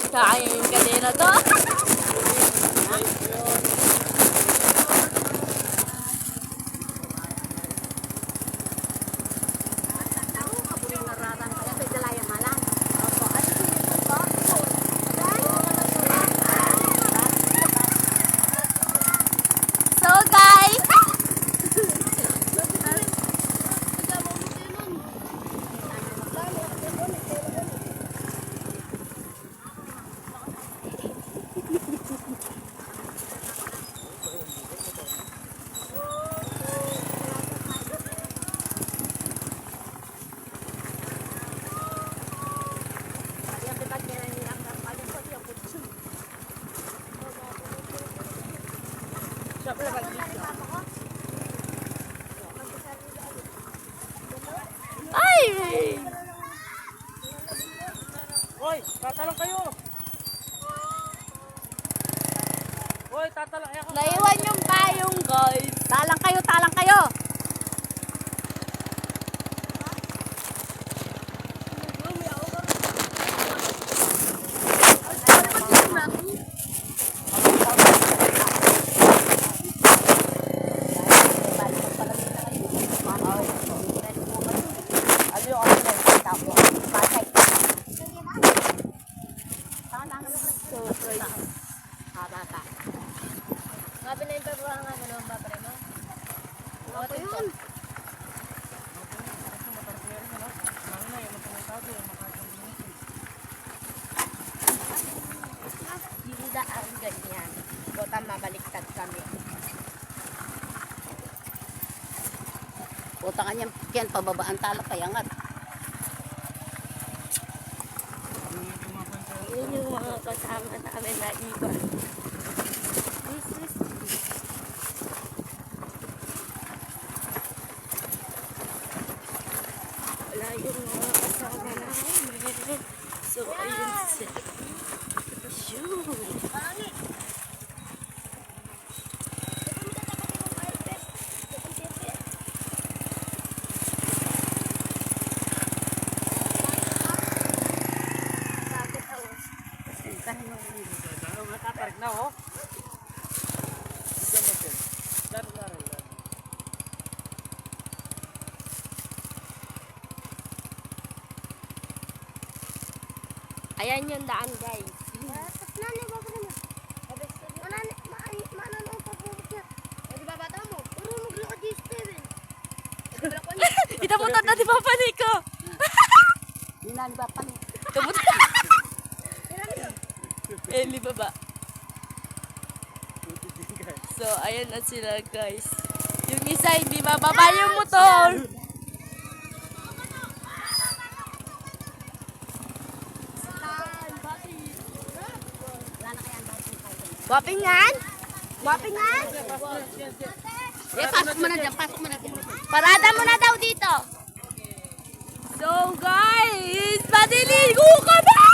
sa aking kadena to. So guys, ay! Hoy, tatalong kayo. Hoy, tatalong ako. Naiwan yung payong guys. Talang kayo, talang kayo. Sabi na yung pagbuhan nga mo, babare mo. Ako yun. Hindi ang ganyan. Bota mabaliktad kami. Bota kanyang yan, pababaan tala kaya nga. Yun yung mga kasama namin na iba. Wala yung mga kasama namin. So, ayun sila. Shoot! Mataparik na oh. Ayan yung daan guys. Itamutan na di Papa Nico. Hindi ba pa? Itamutan. Eli baba. So, ayan na sila guys. Yung isa hindi mababa yung motor. Wapingan? Wapingan? Pasok mo na dyan, pasok mo na dyan. Parada mo na daw dito. So guys, maliligo kami!